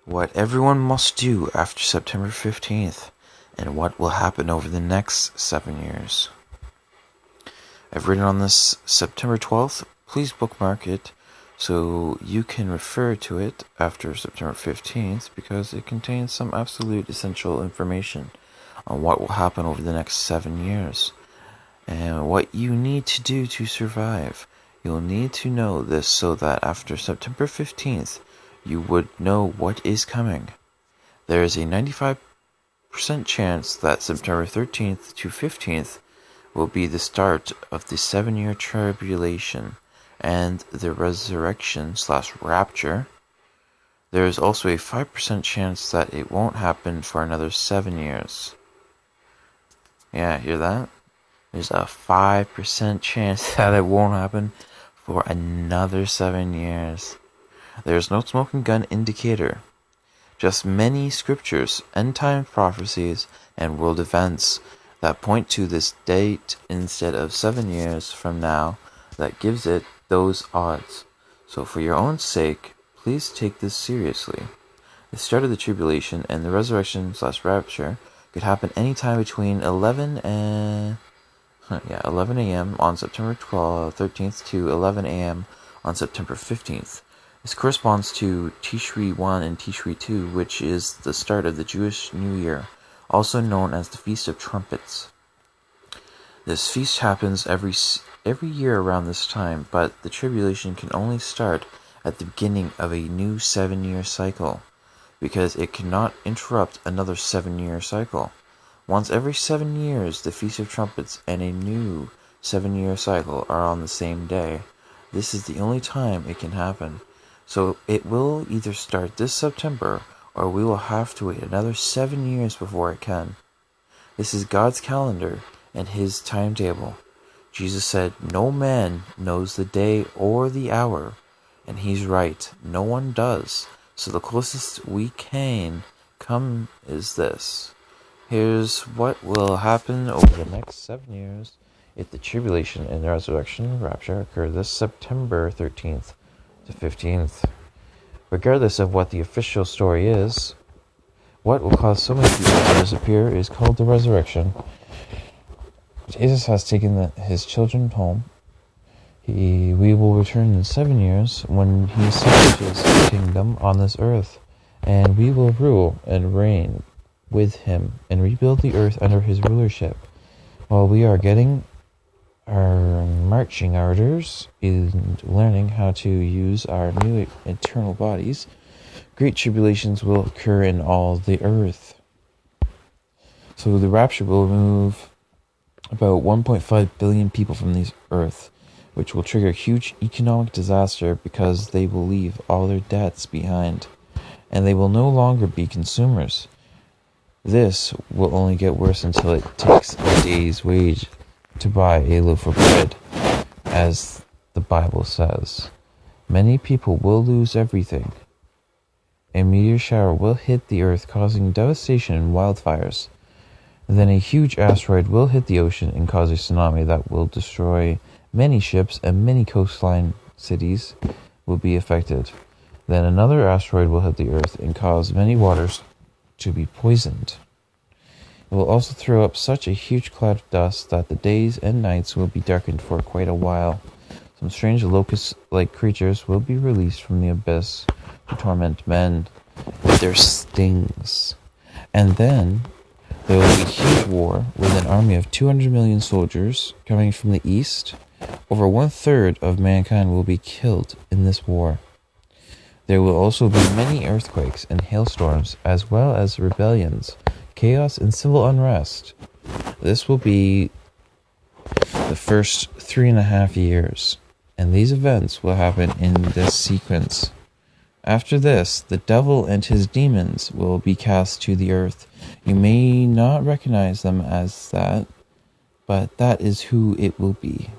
what everyone must do after September 15th, and what will happen over the next 7 years. I've written on this September 12th. Please bookmark it so you can refer to it after September 15th, because it contains some absolute essential information on what will happen over the next 7 years and what you need to do to survive. You'll need to know this so that after September 15th, you would know what is coming. There is a 95% chance that September 13th to 15th will be the start of the 7-year tribulation and the resurrection/rapture. There is also a 5% chance that it won't happen for another 7 years. Yeah, hear that? There's a 5% chance that it won't happen for another 7 years. There's no smoking gun indicator. Just many scriptures, end-time prophecies, and world events that point to this date instead of 7 years from now that gives it those odds. So for your own sake, please take this seriously. The start of the tribulation and the resurrection/rapture could happen anytime between 11 a.m. on September 13th to 11 a.m. on September 15th. This corresponds to Tishri 1 and Tishri 2, which is the start of the Jewish New Year, also known as the Feast of Trumpets. This feast happens every year around this time, but the tribulation can only start at the beginning of a new 7-year cycle, because it cannot interrupt another 7-year cycle. Once every 7 years, the Feast of Trumpets and a new 7-year cycle are on the same day. This is the only time it can happen. So it will either start this September, or we will have to wait another 7 years before it can. This is God's calendar and His timetable. Jesus said, "No man knows the day or the hour," and He's right. No one does. So the closest we can come is this. Here's what will happen over the next 7 years if the tribulation and the resurrection and rapture occur this September 13th to 15th. Regardless of what the official story is, what will cause so many people to disappear is called the resurrection. Jesus has taken his children home. We will return in 7 years when He establishes His kingdom on this earth, and we will rule and reign with Him and rebuild the earth under His rulership. While we are getting our marching orders and learning how to use our new eternal bodies, great tribulations will occur in all the earth. So the rapture will remove about 1.5 billion people from this earth, which will trigger a huge economic disaster because they will leave all their debts behind, and they will no longer be consumers. This will only get worse until it takes a day's wage to buy a loaf of bread, as the Bible says. Many people will lose everything. A meteor shower will hit the earth, causing devastation and wildfires. Then a huge asteroid will hit the ocean and cause a tsunami that will destroy many ships, and many coastline cities will be affected. Then another asteroid will hit the earth and cause many waters to be poisoned. It will also throw up such a huge cloud of dust that the days and nights will be darkened for quite a while. Some strange locust-like creatures will be released from the abyss to torment men with their stings. And then there will be a huge war with an army of 200 million soldiers coming from the east. Over 1/3 of mankind will be killed in this war. There will also be many earthquakes and hailstorms, as well as rebellions, chaos, and civil unrest. This will be the first 3.5 years, and these events will happen in this sequence. After this, the devil and his demons will be cast to the earth. You may not recognize them as that, but that is who it will be.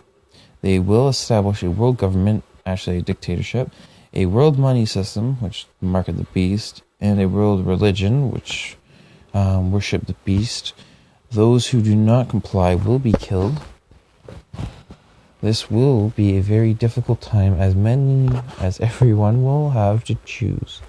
They will establish a world government, actually a dictatorship, a world money system, which mark of the beast, and a world religion, which worship the beast. Those who do not comply will be killed. This will be a very difficult time, as everyone will have to choose.